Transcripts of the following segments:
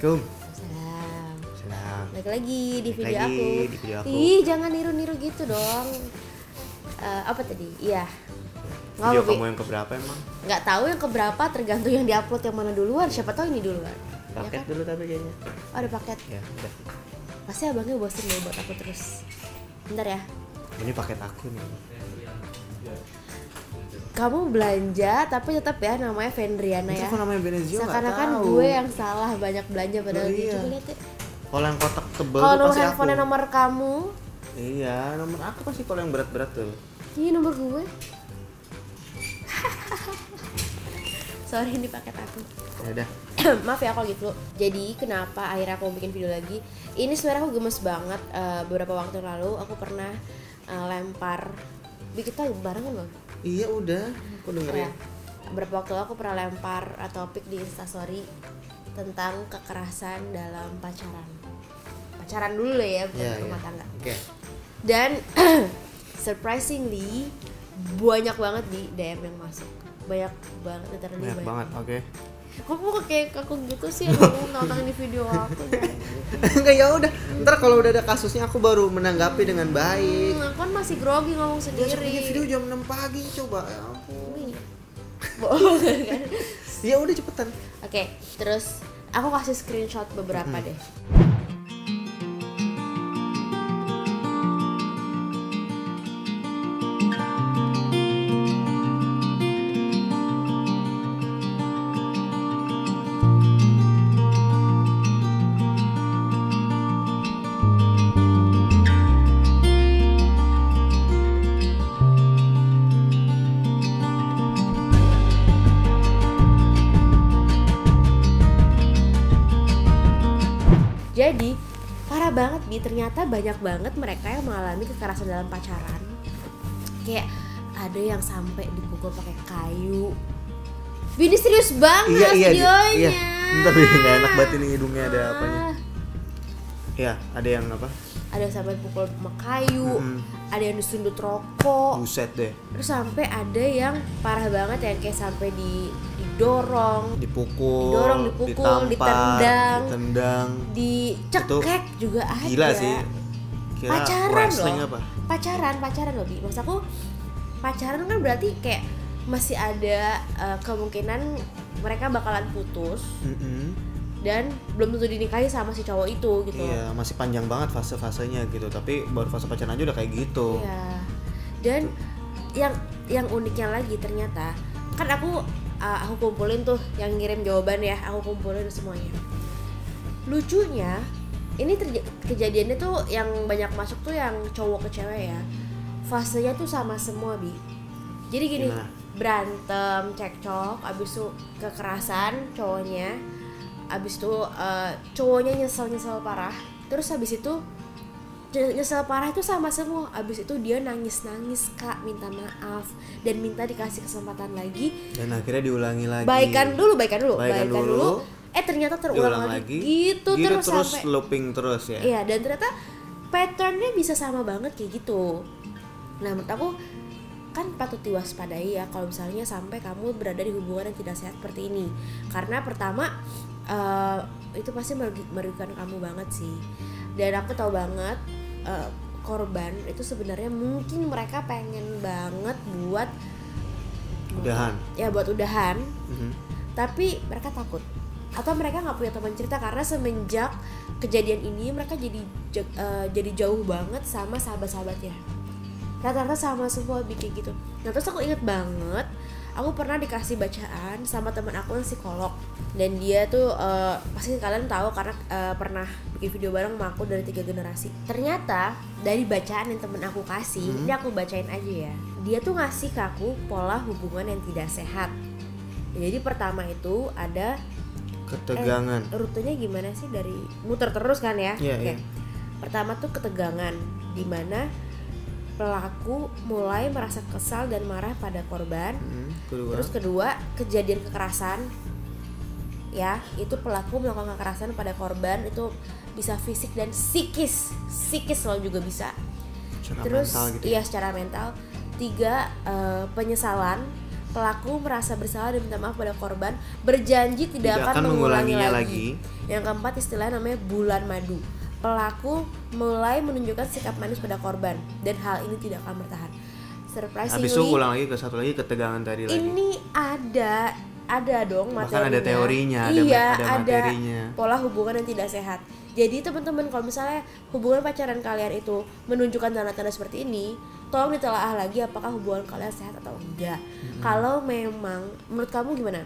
Assalamualaikum. Salam. Salam. Balik lagi di Balik video lagi aku. di video aku. Ih, jangan niru-niru gitu dong. Apa tadi? Iya. Nggak Video apa, Bi. kamu yang keberapa emang? Nggak tahu yang keberapa, tergantung yang diupload yang mana duluan. Siapa tahu ini duluan. Paket Ya kan? dulu tapi kayaknya. Oh, ada paket. Ya, udah. Pasti abangnya bosen deh buat aku terus. Bentar ya. Ini paket aku nih. Kamu belanja tapi tetap ya namanya Vendriana ya. Itu namanya Benezio nggak Seakan-akan tahu. gue yang salah banyak belanja padahal Oh, dia. iya. Coba lihat ya. Kalau yang kotak tebel Kalau tuh nomor pasti aku. handphone nomor kamu, Iya, nomor aku pasti kalau yang berat-berat tuh. ini nomor gue. Sorry, ini paket aku. Ya udah. Maaf ya kalau gitu. Jadi kenapa akhirnya aku bikin video lagi? Ini sebenarnya aku gemes banget. Beberapa waktu lalu aku pernah lempar. Kita barengan bang? Iya udah, aku dengerin. Ya. Beberapa waktu lalu aku pernah lempar topik di Instastory tentang kekerasan dalam pacaran. Pacaran dulu ya, bukan Iya, rumah iya. tangga. Oke. Dan surprisingly banyak banget di DM yang masuk. Banyak banget, literally Banyak banget, oke. Kok kayak aku gitu sih yang kamu nonton di video aku. Enggak, ya udah. Ntar kalau udah ada kasusnya aku baru menanggapi dengan baik. Aku kan masih grogi ngomong Besok sendiri. bikin video jam 6 pagi coba. Ya ampun. Ini. Bohong kan? Ya udah cepetan. Oke, terus aku kasih screenshot beberapa deh. Jadi parah banget Bi, ternyata banyak banget mereka yang mengalami kekerasan dalam pacaran. Kayak ada yang sampai dipukul pakai kayu. Bi, ini serius banget videonya. Iya. Ntar nggak enak banget ini hidungnya ada apanya. Ya, ada yang apa? Ada yang sampai pukul sama kayu, ada yang disundut rokok. Buset deh. Terus sampai ada yang parah banget yang kayak sampai didorong, Dipukul, dipukul, ditampar, ditendang. dicekek juga ada. Gila sih. Kira Pacaran wrestling loh. apa? Pacaran loh Bi. Maksud aku pacaran kan berarti kayak masih ada kemungkinan mereka bakalan putus dan belum tentu dinikahi sama si cowok itu gitu. Iya, masih panjang banget fase-fasenya gitu. Tapi baru fase pacaran aja udah kayak gitu. Iya. Dan yang uniknya lagi ternyata kan aku kumpulin tuh yang ngirim jawaban ya, aku kumpulin semuanya. Lucunya ini kejadiannya tuh yang banyak masuk tuh yang cowok ke cewek ya. Fasenya tuh sama semua Bi. Jadi gini, Gimana? berantem, cekcok, abis itu kekerasan cowoknya, abis itu cowoknya nyesel parah, terus abis itu nyesel parah itu sama semua, abis itu dia nangis Kak, minta maaf dan minta dikasih kesempatan lagi. Dan akhirnya diulangi lagi. Baikan dulu. Ternyata terulang Diulang lagi. Gitu terus sampai looping terus ya. Iya, dan ternyata patternnya bisa sama banget kayak gitu. Nah, menurut aku kan patut diwaspadai ya kalau misalnya sampai kamu berada di hubungan yang tidak sehat seperti ini. Karena pertama itu pasti merugikan kamu banget sih. Dan aku tahu banget korban itu sebenarnya mungkin mereka pengen banget buat Udahan. Ya buat udahan. Tapi mereka takut atau mereka nggak punya teman cerita karena semenjak kejadian ini mereka jadi jauh banget sama sahabat-sahabatnya. Rata-rata sama semua bikin gitu. Nah terus aku inget banget, aku pernah dikasih bacaan sama teman aku yang psikolog. Dan dia tuh pasti kalian tahu karena pernah bikin video bareng sama aku dari 3 generasi. Ternyata dari bacaan yang temen aku kasih, ini aku bacain aja ya. Dia tuh ngasih ke aku pola hubungan yang tidak sehat. Jadi pertama itu ada Ketegangan. rutenya gimana sih, dari muter terus kan ya? Iya, iya. Pertama tuh ketegangan, dimana pelaku mulai merasa kesal dan marah pada korban. Terus kedua, kejadian kekerasan. Ya, itu pelaku melakukan kekerasan pada korban, itu bisa fisik dan psikis loh juga bisa. Secara Terus mental gitu. iya, secara mental. 3, penyesalan pelaku merasa bersalah dan minta maaf pada korban, berjanji tidak akan mengulanginya lagi. Yang keempat istilahnya namanya bulan madu. Pelaku mulai menunjukkan sikap manis pada korban dan hal ini tidak akan bertahan. Surprisingly, habis itu ulang lagi ke satu lagi ketegangan tadi lagi. Ini ada dong materinya. Bahkan ada teorinya, iya, ada materinya. Pola hubungan yang tidak sehat. Jadi teman-teman, kalau misalnya hubungan pacaran kalian itu menunjukkan tanda-tanda seperti ini, tolong ditelaah lagi apakah hubungan kalian sehat atau enggak. Kalau memang, menurut kamu gimana?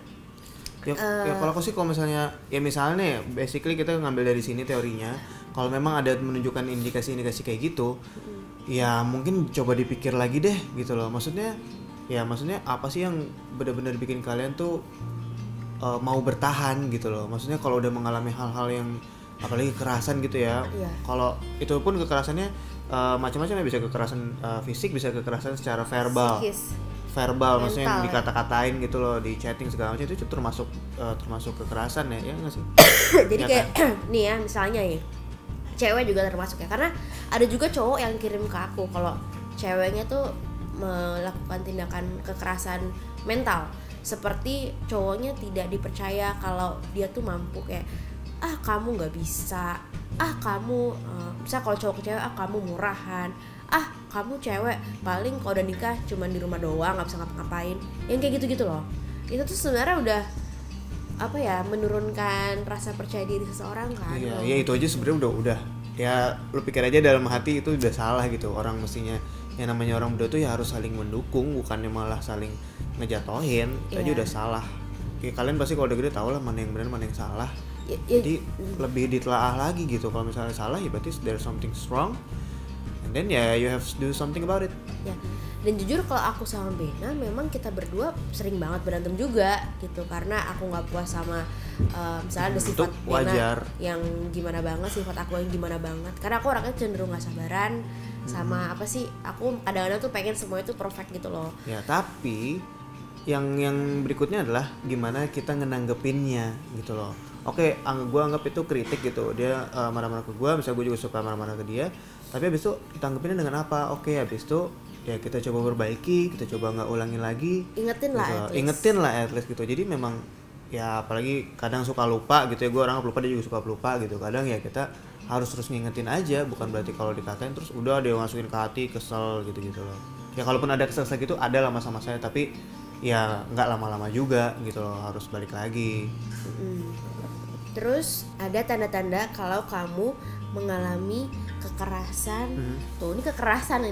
Ya kalau aku sih, kalau misalnya ya misalnya basically kita ngambil dari sini teorinya, kalau memang ada menunjukkan indikasi-indikasi kayak gitu, ya mungkin coba dipikir lagi deh gitu loh. Maksudnya apa sih yang benar-benar bikin kalian tuh mau bertahan gitu loh. Maksudnya kalau udah mengalami hal-hal yang apalagi kekerasan gitu ya. Kalau itu pun kekerasannya macam-macam ya, bisa kekerasan fisik, bisa kekerasan secara verbal. Verbal, maksudnya yang dikata-katain gitu loh, di chatting segala macam, itu termasuk kekerasan ya nggak sih? Jadi ya kayak kan? Nih ya misalnya ya, cewek juga termasuk ya, karena ada juga cowok yang kirim ke aku kalau ceweknya tuh melakukan tindakan kekerasan mental, seperti cowoknya tidak dipercaya kalau dia tuh mampu, kayak kamu nggak bisa, kamu bisa kalau cowok ke cewek, kamu murahan, kamu cewek paling kalau udah nikah cuman di rumah doang, nggak bisa ngapa-ngapain, yang kayak gitu-gitu loh. Itu tuh sebenarnya udah apa ya, menurunkan rasa percaya diri seseorang kan. Iya, itu aja sebenarnya udah ya, lu pikir aja dalam hati itu udah salah gitu. Orang mestinya yang namanya orang berdua tuh ya harus saling mendukung, bukannya malah saling ngejatohin. Itu aja udah salah. Kayak kalian pasti kalau udah gede tau lah mana yang benar mana yang salah. Jadi lebih ditelaah lagi gitu. Kalau misalnya salah ya berarti there's something wrong, and then you have to do something about it. Ya. Dan jujur kalau aku sama Bena, memang kita berdua sering banget berantem juga gitu, karena aku nggak puas sama misalnya ada sifat Bena yang gimana banget, sifat aku yang gimana banget, karena aku orangnya cenderung nggak sabaran sama apa sih, aku kadang-kadang tuh pengen semua itu perfect gitu loh. Ya tapi yang berikutnya adalah gimana kita ngenanggepinnya gitu loh. Oke, gue anggap itu kritik gitu, dia marah-marah ke gue, misalnya gue juga suka marah-marah ke dia, tapi habis itu kita anggapinnya dengan apa? Oke, habis itu ya kita coba perbaiki, kita coba nggak ulangin lagi, ingetin lah at least gitu. Jadi memang ya apalagi kadang suka lupa gitu ya, gue orang pelupa, dia juga suka pelupa gitu. Kadang ya kita harus terus ngingetin aja, bukan berarti kalau dikatain terus udah dia masukin ke hati, kesel gitu loh. Ya kalaupun ada kesel gitu ada lah masa-masanya, tapi ya nggak lama-lama juga gitu loh, harus balik lagi. Terus ada tanda-tanda kalau kamu mengalami kekerasan. Tuh ini kekerasan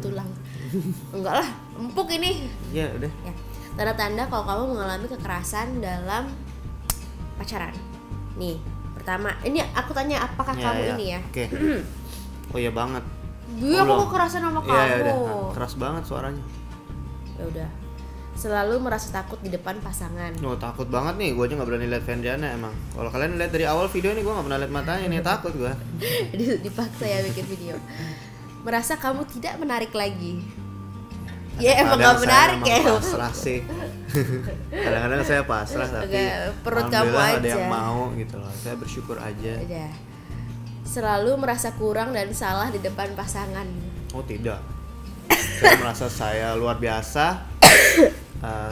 tulang. Enggak lah, empuk ini. Ya udah. Ya. Tanda-tanda kalau kamu mengalami kekerasan dalam pacaran. Nih, pertama, ini aku tanya apakah kamu ini ya? Oke. Oh iya banget. Dia aku kekerasan sama kamu. Iya, udah. Keras banget suaranya. Ya udah. Selalu merasa takut di depan pasangan. Takut banget nih, gue aja nggak berani lihat Fendiana emang. Kalau kalian lihat dari awal video nih, gue nggak pernah lihat matanya nih, takut gue. Dipaksa ya bikin video. Merasa kamu tidak menarik lagi. Ya emang nggak menarik ya. Pasrah sih. Kadang-kadang saya pasrah, tapi perut kamu aja. Ada yang mau gitu loh. Saya bersyukur aja. Udah. Selalu merasa kurang dan salah di depan pasangan. Oh tidak. Saya merasa saya luar biasa.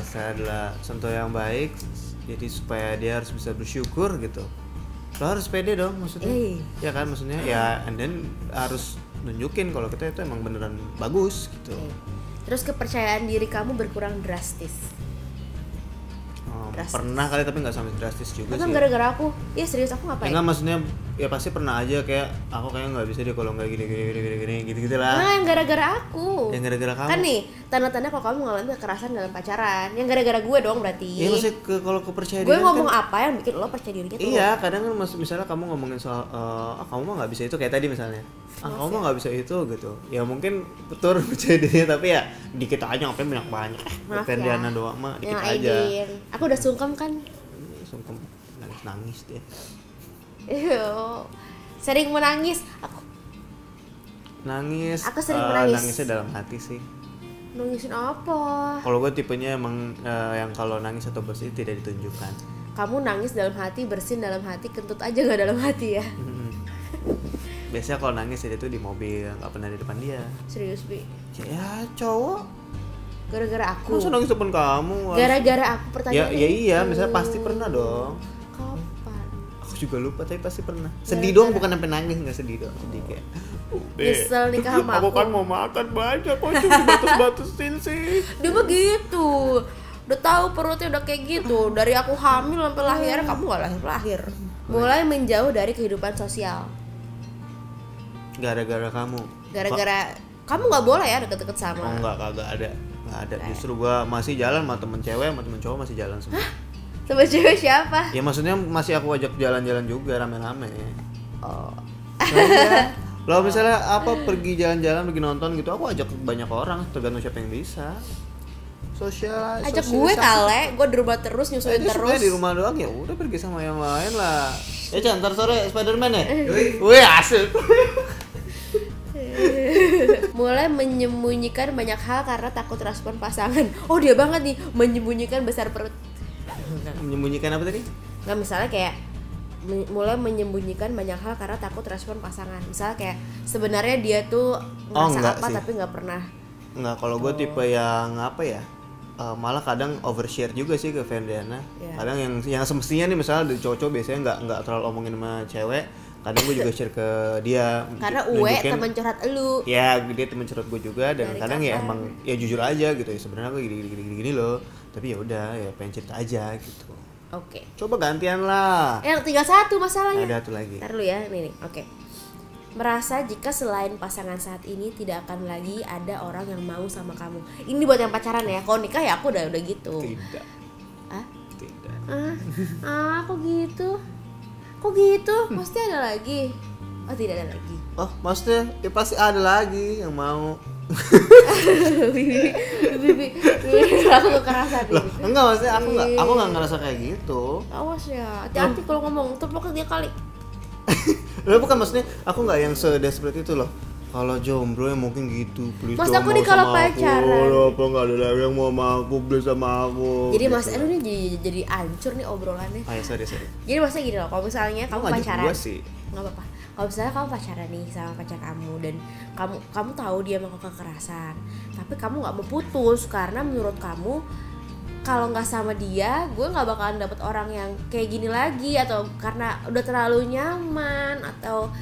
Saya adalah contoh yang baik, jadi supaya dia harus bisa bersyukur gitu. Lo harus pede dong maksudnya. Ya kan maksudnya ya, and then harus nunjukin kalau kita itu emang beneran bagus gitu. Terus kepercayaan diri kamu berkurang drastis. Pernah kali, tapi nggak sampai drastis juga sih. Gara-gara aku? Iya serius, aku ngapain? Enggak, maksudnya ya pasti pernah aja kayak aku kayaknya nggak bisa deh kalau nggak gini gitu lah. Nah, yang gara-gara aku. Yang gara-gara kamu. Kan nih tanda-tanda kalau kamu mengalami kekerasan dalam pacaran, yang gara-gara gue dong berarti. Iya, maksudnya kalau kepercayaan gue diri ngomong kan, apa yang bikin lo percaya dirinya tuh? Iya, kadang kan misalnya kamu ngomongin soal kamu mah nggak bisa itu, kayak tadi misalnya. Kamu mah nggak bisa itu gitu. Ya mungkin betul percaya dirinya, tapi ya dikit aja, ngapain banyak. Fendiana doang mah dikit aja. Aku udah sungkem kan? Sungkem, nangis deh. Sering menangis aku. Nangis. Aku sering menangis. Nangisnya dalam hati sih. Nangisin apa? Kalau gue tipenya emang yang kalau nangis atau bersedih tidak ditunjukkan. Kamu nangis dalam hati, bersin dalam hati, kentut aja nggak dalam hati ya? Biasanya kalau nangis itu di mobil, nggak pernah di depan dia. Serius Bi? Ya cowok. Gara-gara aku. Masa nangis depan kamu? Gara-gara aku pertanyaan. Ya iya, misalnya pasti pernah dong. Kapan? Aku juga lupa tapi pasti pernah. Sedih doang, bukan sampai nangis, nggak sedih doang. Sedih kayak. Nyesel nikah sama aku. Aku kan mau makan banyak, kok cuma batas-batasin sih. Dia begitu. Udah tahu perutnya udah kayak gitu. Dari aku hamil sampai lahir, kamu nggak lahir. Mulai menjauh dari kehidupan sosial. Gara-gara kamu. Gara-gara kamu nggak boleh ya deket-deket sama. Oh enggak, kagak ada. Nggak ada. Justru gua masih jalan sama temen cewek, sama temen cowok masih jalan semua. Sama cewek siapa? Ya maksudnya masih aku ajak jalan-jalan juga rame-rame. Oh. Kalau misalnya pergi jalan-jalan, pergi nonton gitu, aku ajak banyak orang, tergantung siapa yang bisa. Ajak gue kali, gue di rumah terus nyusuin terus. Di rumah doang ya udah pergi sama yang lain lah. Chan, ntar sore Spiderman ya? Wih asik. Mulai menyembunyikan banyak hal karena takut respon pasangan. Oh dia banget nih, menyembunyikan besar perut. Menyembunyikan apa tadi? Nggak, misalnya kayak mulai menyembunyikan banyak hal karena takut respon pasangan. Misalnya kayak sebenarnya dia tuh ngerasa apa sih, tapi nggak pernah. Nggak, kalau gue tipe yang apa ya? Malah kadang overshare juga sih ke Fendiana. Yeah. Kadang yang semestinya nih misalnya dari cowok-cowok biasanya nggak terlalu omongin sama cewek. Kadang gue juga share ke dia. Karena Uwe teman curhat elu. Ya, dia teman curhat gue juga dan dari kadang kapan? Ya emang ya jujur aja gitu ya. Sebenarnya gue gini loh. Tapi ya udah ya pengen cerita aja gitu. Oke. Coba gantian lah. Yang 31 masalahnya. Ada satu lagi. Ntar dulu ya, nih. Oke. Merasa jika selain pasangan saat ini tidak akan lagi ada orang yang mau sama kamu. Ini buat yang pacaran ya. Kalau nikah ya aku udah gitu. Tidak. Tidak. Kok gitu? Kok gitu? Pasti ada lagi. Oh, tidak ada lagi. Oh, maksudnya ya pasti ada lagi yang mau. Bibi, aku kekerasan. Loh, enggak, maksudnya aku nggak ngerasa kayak gitu. Awas ya, hati-hati kalau ngomong, tepok dia kali. Loh, bukan, maksudnya aku nggak yang sedesperate itu loh. Kalau jomblo ya mungkin gitu, please. Mas aku nih kalau pacaran. Apa nggak ada lagi yang mau sama aku, please sama aku. Jadi gitu. Mas Elu nih jadi hancur nih obrolannya. Ya, sorry. Jadi maksudnya gini loh, kalau misalnya kamu pacaran, nggak apa-apa. Kalau misalnya kamu pacaran nih sama pacar kamu dan kamu tahu dia melakukan kekerasan, tapi kamu nggak mau putus karena menurut kamu kalau nggak sama dia, gue nggak bakalan dapet orang yang kayak gini lagi, atau karena udah terlalu nyaman, atau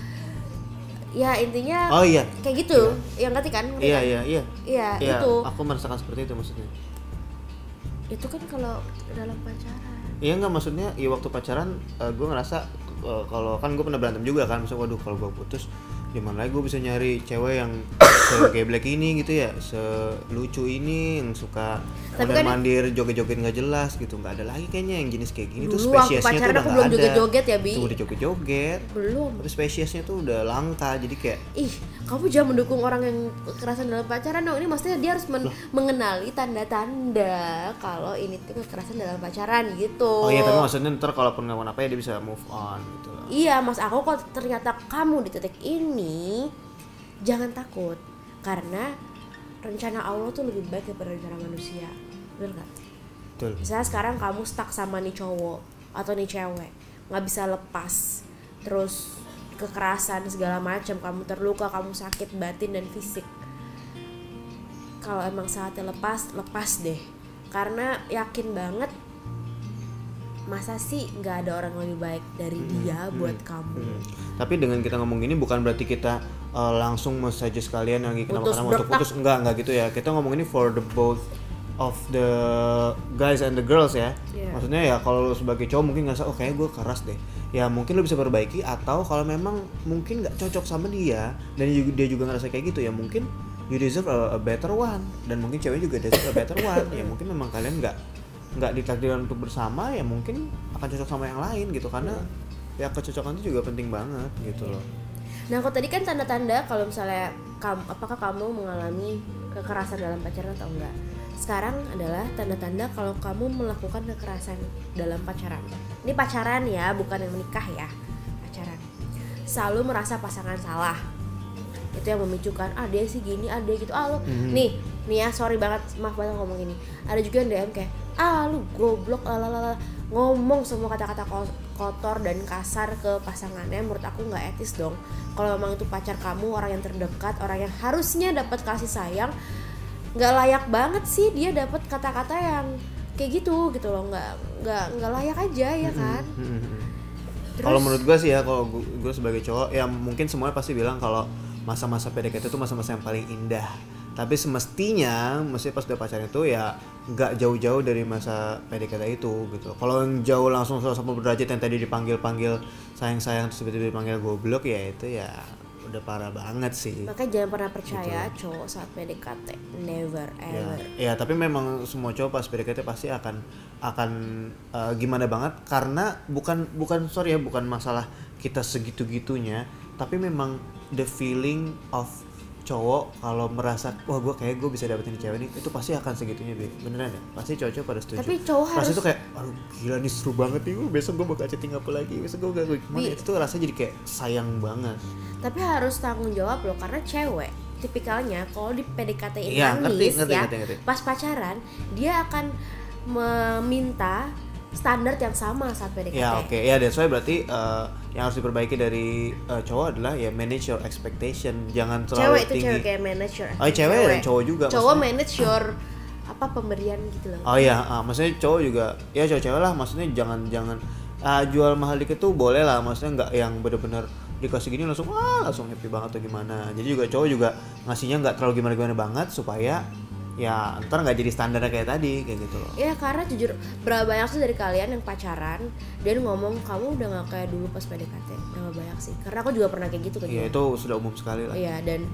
ya intinya kayak gitu. Yang ngerti kan? Iya itu. Aku merasakan seperti itu maksudnya. Itu kan kalau dalam pacaran. Iya, nggak, maksudnya ya waktu pacaran gue ngerasa kalau kan gue pernah berantem juga kan, misalnya waduh kalau gue putus di mana lagi gue bisa nyari cewek yang segeblek ini gitu ya, selucu ini, yang suka mandir joget-joget nggak jelas gitu. Nggak ada lagi kayaknya yang jenis kayak gini. Tuh spesiesnya tuh udah nggak ada. Joget-joget ya, Bi? Tuh udah joget-joget belum, tapi spesiesnya tuh udah langka. Jadi kayak kamu jangan mendukung orang yang kekerasan dalam pacaran dong. Ini maksudnya dia harus mengenali tanda-tanda kalau ini tuh kekerasan dalam pacaran gitu. Oh iya, tapi maksudnya ntar kalaupun ngomong apa ya dia bisa move on gitu loh. Iya, Mas, aku kalau ternyata kamu di titik ini, jangan takut, karena rencana Allah tuh lebih baik daripada rencana manusia. Bener gak? Betul. Misalnya sekarang kamu stuck sama nih cowok atau nih cewek, gak bisa lepas, terus kekerasan segala macam, kamu terluka, kamu sakit batin dan fisik. Kalau emang saatnya lepas deh. Karena yakin banget, masa sih nggak ada orang lebih baik dari dia buat kamu. Tapi dengan kita ngomong gini bukan berarti kita langsung saja sekalian lagi kenapa untuk putus, enggak gitu ya. Kita ngomong ini for the both of the guys and the girls ya. Maksudnya ya kalau sebagai cowok mungkin ngerasa kayak gue keras deh, ya mungkin lo bisa perbaiki. Atau kalau memang mungkin nggak cocok sama dia dan dia juga ngerasa kayak gitu, ya mungkin you deserve a better one, dan mungkin cewek juga deserve a better one. Ya mungkin memang kalian nggak ditakdirkan untuk bersama, ya mungkin akan cocok sama yang lain gitu. Karena ya kecocokan itu juga penting banget gitu loh. Nah, kalau tadi kan tanda-tanda kalau misalnya apakah kamu mengalami kekerasan dalam pacaran atau enggak. Sekarang adalah tanda-tanda kalau kamu melakukan kekerasan dalam pacaran. Ini pacaran ya, bukan yang menikah ya. Pacaran. Selalu merasa pasangan salah. Itu yang memicukan, dia sih gini, dia gitu. Lu nih ya, sorry banget, maaf banget ngomong ini. Ada juga yang DM kayak, lu goblok, ngomong semua kata-kata kotor dan kasar ke pasangannya. Menurut aku nggak etis dong. Kalau memang itu pacar kamu, orang yang terdekat, orang yang harusnya dapat kasih sayang, nggak layak banget sih dia dapat kata-kata yang kayak gitu loh, nggak layak aja ya kan. Kalau menurut gue sih ya, kalau gue sebagai cowok ya mungkin semuanya pasti bilang kalau masa-masa PDKT itu masa-masa yang paling indah. Tapi semestinya pas udah pacaran itu ya nggak jauh-jauh dari masa PDKT itu gitu. Kalau yang jauh langsung 180 derajat yang tadi dipanggil sayang-sayang terus tiba-tiba dipanggil goblok ya itu ya udah parah banget sih. Makanya jangan pernah percaya gitu. Cowok saat PDKT, never ever. Ya tapi memang semua cowok pas PDKT pasti akan gimana banget karena bukan masalah kita segitu-gitunya, tapi memang the feeling of cowok kalau merasa wah gue bisa dapetin cewek nih itu pasti akan segitunya beneran ya, pasti cowok pada setuju. Tapi cowok harus itu kayak aduh gila nih seru banget nih, besok gue bakal chatting apa lagi, besok gue gimana, itu tuh rasanya jadi kayak sayang banget. Tapi harus tanggung jawab loh, karena cewek tipikalnya kalau di PDKT ini nangis ngerti. Pas pacaran dia akan meminta standar yang sama saat PDKT. Ya oke. Ya that's why berarti yang harus diperbaiki dari cowok adalah ya manage your expectation, jangan terlalu tinggi. Cewek kayak manage your expectation. Cewek dan cowok juga. Cowok manage your pemberian gitu loh. Oh iya, maksudnya cowok juga ya cewek lah, maksudnya jangan jual mahal dikit tuh boleh lah, maksudnya nggak yang benar-benar dikasih gini langsung happy banget atau gimana. Jadi juga cowok juga ngasihnya nggak terlalu gimana banget supaya ya ntar nggak jadi standarnya kayak tadi kayak gitu loh. Ya karena jujur berapa banyak sih dari kalian yang pacaran dan ngomong kamu udah nggak kayak dulu pas PDKT, berapa banyak sih, karena aku juga pernah kayak gitu kan. Iya itu sudah umum sekali lah. Iya, dan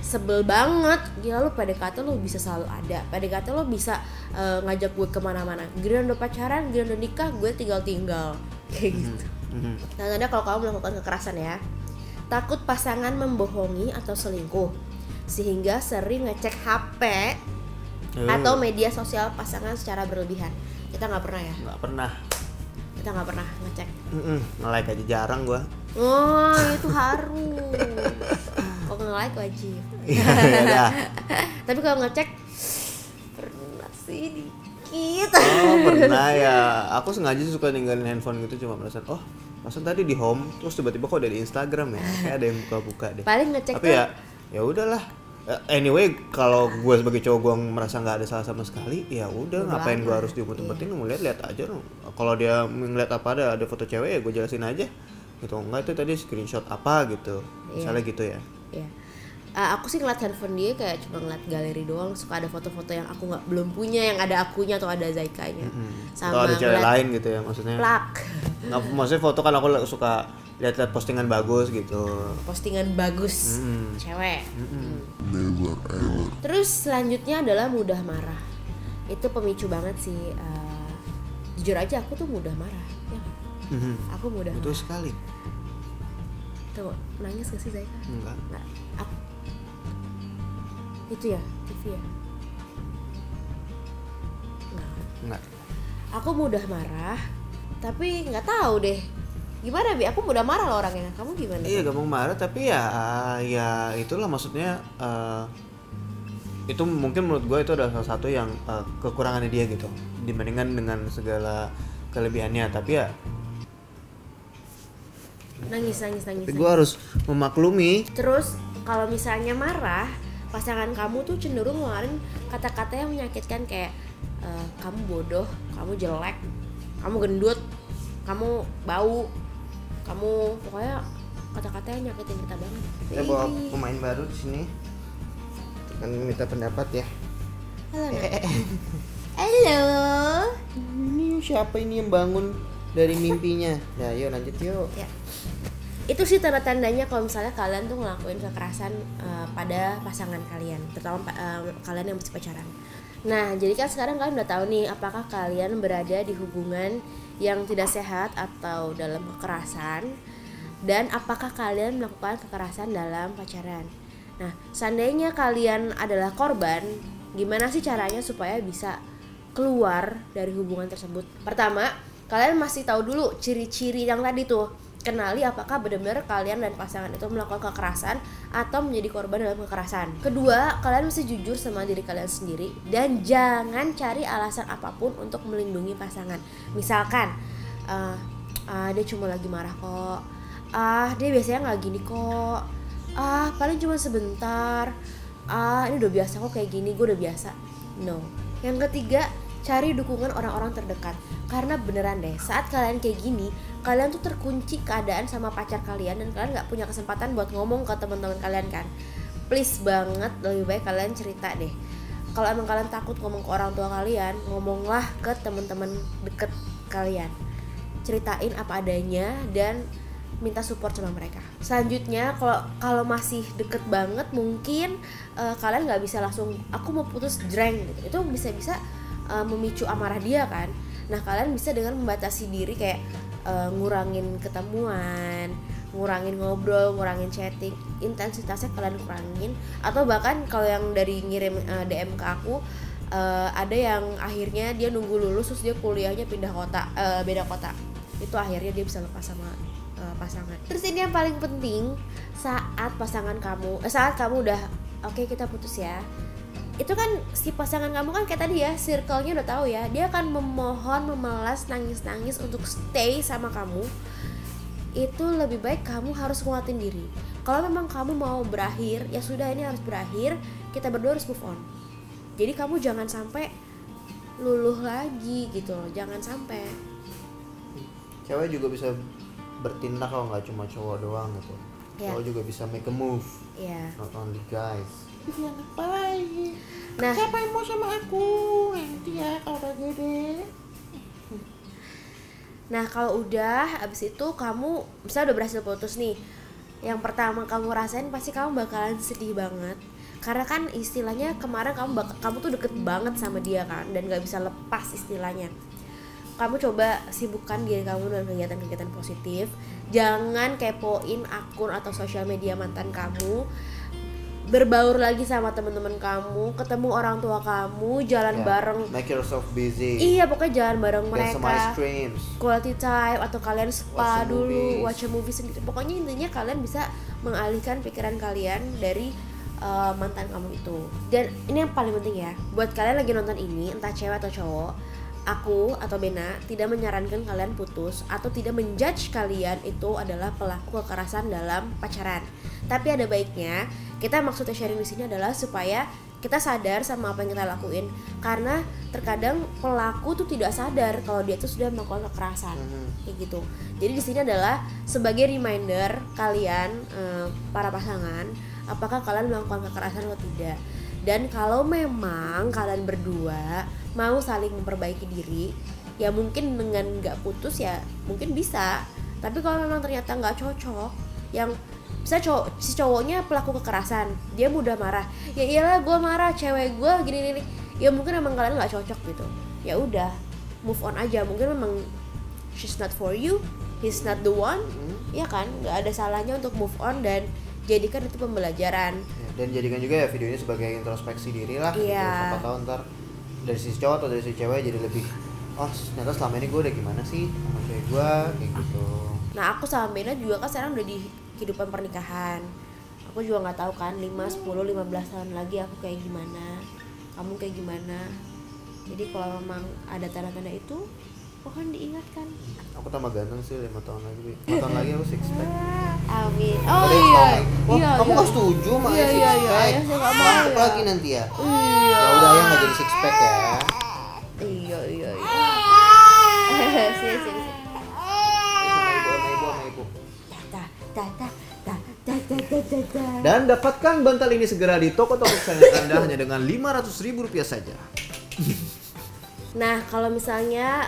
sebel banget, gila lu PDKT lu bisa selalu ada, PDKT lu bisa ngajak gue kemana-mana, giliran udah pacaran, giliran udah nikah gue tinggal kayak gitu. Nah tanda kalau kamu melakukan kekerasan ya, takut pasangan membohongi atau selingkuh sehingga sering ngecek HP atau media sosial pasangan secara berlebihan. Kita nggak pernah ya? Nggak pernah. Kita nggak pernah ngecek. Nge-like aja jarang gua. Oh itu harus. Kalau nge-like wajib. Tapi kalau ngecek pernah sih dikit. Oh pernah ya. Aku sengaja suka ninggalin handphone gitu, cuma merasa masa tadi di home terus tiba-tiba kok ada di Instagram ya, kayak ada yang buka-buka deh. Paling ngecek tapi ya udahlah. Anyway, kalau gue sebagai cowok gue merasa nggak ada salah sama sekali, ya udah ngapain gue harus diumpet-umpetin, lihat aja dong. Kalau dia ngeliat apa ada foto cewek ya gue jelasin aja. Gitu enggak itu tadi screenshot apa gitu. Misalnya gitu ya. Iya. Aku sih ngeliat handphone dia kayak cuma ngeliat galeri doang, suka ada foto-foto yang aku belum punya, yang ada akunya atau ada Zaikanya. Sama atau ada cewek lain gitu ya maksudnya. Plak. Nggak, maksudnya foto kan aku suka lihat-lihat postingan bagus gitu. Postingan bagus cewek. Terus selanjutnya adalah mudah marah. Itu pemicu banget sih. Jujur aja aku tuh mudah marah. Ya kan? Aku mudah Betul marah. sekali. Tuh nangis gak sih Zaika? Enggak. Aku itu ya TV ya. Enggak. Aku mudah marah, tapi nggak tahu deh. Gimana Bi? Aku mudah marah loh orangnya. Kamu gimana? Iya gampang marah, tapi ya itulah maksudnya itu mungkin menurut gue itu adalah salah satu yang kekurangannya dia gitu dibandingkan dengan segala kelebihannya. Tapi ya nangis. Gue harus memaklumi. Terus kalau misalnya marah, pasangan kamu tuh cenderung ngeluarin kata-kata yang menyakitkan kayak kamu bodoh, kamu jelek, kamu gendut, kamu bau, kamu pokoknya kata-kata yang nyakitin kita banget. Kita bawa pemain baru di sini. Kan minta pendapat ya. Halo. Ini siapa ini yang bangun dari mimpinya? Ya, yuk lanjut yuk. Ya. Itu sih tanda-tandanya kalau misalnya kalian tuh ngelakuin kekerasan pada pasangan kalian, terutama kalian yang masih pacaran. Nah, jadi kan sekarang kalian udah tahu nih apakah kalian berada di hubungan yang tidak sehat atau dalam kekerasan, dan apakah kalian melakukan kekerasan dalam pacaran. Nah, seandainya kalian adalah korban, gimana sih caranya supaya bisa keluar dari hubungan tersebut? Pertama, kalian masih tahu dulu ciri-ciri yang tadi tuh. Kenali apakah benar-benar kalian dan pasangan itu melakukan kekerasan atau menjadi korban dalam kekerasan. Kedua, kalian mesti jujur sama diri kalian sendiri dan jangan cari alasan apapun untuk melindungi pasangan. Misalkan, dia cuma lagi marah kok, dia biasanya nggak gini kok, paling cuma sebentar, ini udah biasa kok kayak gini, gue udah biasa. No. Yang ketiga, cari dukungan orang-orang terdekat. Karena beneran deh, saat kalian kayak gini, kalian tuh terkunci keadaan sama pacar kalian dan kalian nggak punya kesempatan buat ngomong ke teman-teman kalian kan. Please banget, lebih baik kalian cerita deh. Kalau emang kalian takut ngomong ke orang tua kalian, ngomonglah ke teman-teman deket kalian. Ceritain apa adanya dan minta support sama mereka. Selanjutnya, kalau masih deket banget, mungkin kalian nggak bisa langsung aku mau putus jreng gitu. Itu bisa memicu amarah dia kan. Nah, kalian bisa dengan membatasi diri kayak ngurangin ketemuan, ngurangin ngobrol, ngurangin chatting, intensitasnya kalian kurangin. Atau bahkan kalau yang dari ngirim DM ke aku, ada yang akhirnya dia nunggu lulus terus dia kuliahnya pindah kota, beda kota. Itu akhirnya dia bisa lepas sama pasangan. Terus ini yang paling penting, saat kamu udah oke, kita putus ya, itu kan si pasangan kamu kan kayak tadi ya, circle-nya udah tahu ya, dia akan memelas, nangis untuk stay sama kamu. Itu lebih baik kamu harus nguatin diri. Kalau memang kamu mau berakhir, ya sudah, ini harus berakhir, kita berdua harus move on. Jadi kamu jangan sampai luluh lagi gitu loh, jangan sampai. Cewek juga bisa bertindak kalau nggak cuma cowok doang gitu. Cowok juga bisa make a move, not only guys. Apa lagi? Nah, siapa yang mau sama aku nanti ya kalau udah gede? Nah, kalau udah abis itu kamu misalnya udah berhasil putus nih, yang pertama kamu rasain pasti kamu bakalan sedih banget. Karena kan istilahnya kemarin kamu tuh deket banget sama dia kan, dan nggak bisa lepas istilahnya. Kamu coba sibukkan diri kamu dengan kegiatan-kegiatan positif. Jangan kepoin akun atau sosial media mantan kamu. Berbaur lagi sama teman-teman kamu, ketemu orang tua kamu, jalan bareng. Make yourself busy. Iya, pokoknya jalan bareng mereka. Get some ice creams. Quality time, atau kalian spa dulu, watch a movie sendiri. Pokoknya intinya kalian bisa mengalihkan pikiran kalian dari mantan kamu itu. Dan ini yang paling penting ya, buat kalian lagi nonton ini, entah cewek atau cowok, aku atau Bena tidak menyarankan kalian putus atau tidak menjudge kalian itu adalah pelaku kekerasan dalam pacaran. Tapi ada baiknya, kita maksudnya sharing di sini adalah supaya kita sadar sama apa yang kita lakuin. Karena terkadang pelaku tuh tidak sadar kalau dia tuh sudah melakukan kekerasan, kayak gitu. Jadi di sini adalah sebagai reminder kalian para pasangan, apakah kalian melakukan kekerasan atau tidak. Dan kalau memang kalian berdua mau saling memperbaiki diri, ya mungkin dengan nggak putus ya mungkin bisa. Tapi kalau memang ternyata nggak cocok, yang bisa si cowoknya pelaku kekerasan, dia mudah marah, ya iyalah gue marah, cewek gue gini, ya mungkin emang kalian nggak cocok gitu. Ya udah, move on aja. Mungkin memang she's not for you, he's not the one, ya kan? Nggak ada salahnya untuk move on dan jadikan itu pembelajaran. Dan jadikan juga ya video ini sebagai introspeksi diri lah. Gitu. Siapa tahu ntar dari sisi cowok atau dari sisi cewek jadi lebih, oh ternyata selama ini gue udah gimana sih sama cewek gue, kayak gitu. Nah, aku sama Bena juga kan sekarang udah di kehidupan pernikahan. Aku juga nggak tahu kan 5, 10, 15 tahun lagi aku kayak gimana, kamu kayak gimana. Jadi kalau memang ada tanda-tanda itu, mohon diingatkan. Aku tambah ganteng sih 5 tahun lagi. 5 tahun lagi aku six pack. Amin. Oh iya. Kamu nggak setuju sama six pack? Iya, saya nggak mau. Apa lagi nanti ya? Ya udah ya nggak jadi six pack ya. Iya. Sini. Sama ibu. Dan dapatkan bantal ini segera di toko-toko kesayangan Anda hanya dengan Rp500.000 saja. Nah, kalau misalnya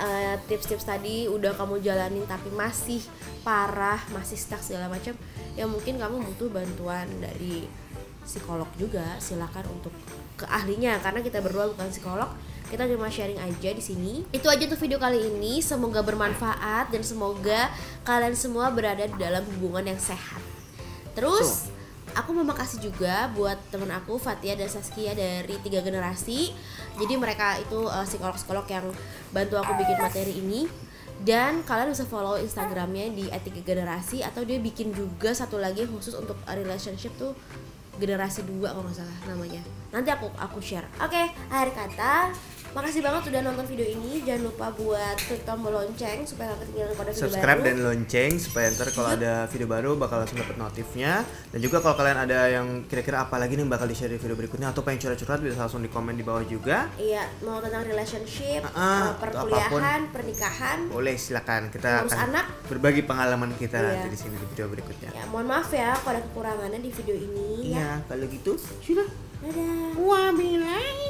tips-tips tadi udah kamu jalanin tapi masih parah, masih stuck segala macam, ya mungkin kamu butuh bantuan dari psikolog juga. Silakan untuk ke ahlinya, karena kita berdua bukan psikolog, kita cuma sharing aja di sini. Itu aja untuk video kali ini, semoga bermanfaat dan semoga kalian semua berada di dalam hubungan yang sehat. Terus aku mau makasih juga buat temen aku Fatia dan Saskia dari 3 generasi. Jadi mereka itu psikolog-psikolog yang bantu aku bikin materi ini. Dan kalian bisa follow Instagramnya di @3 generasi, atau dia bikin juga satu lagi khusus untuk relationship tuh, generasi 2 kalau nggak salah namanya. Nanti aku share. Oke, akhir kata Makasih banget udah nonton video ini. Jangan lupa buat klik tombol lonceng supaya gak ketinggalan pada video Subscribe baru. dan lonceng supaya ntar kalau ada video baru bakal langsung dapet notifnya. Dan juga kalau kalian ada yang kira-kira apa lagi nih yang bakal di-share di video berikutnya atau pengen curhat-curhat bisa langsung di komen di bawah juga. Iya, mau tentang relationship, atau perkuliahan, pernikahan. Boleh, silakan. Kita Ngurus akan anak. berbagi pengalaman kita Iya. nanti di sini di video berikutnya. Ya, mohon maaf ya kalau ada kekurangannya di video ini. Iya, kalau gitu sudah. Dadah. Wabillahi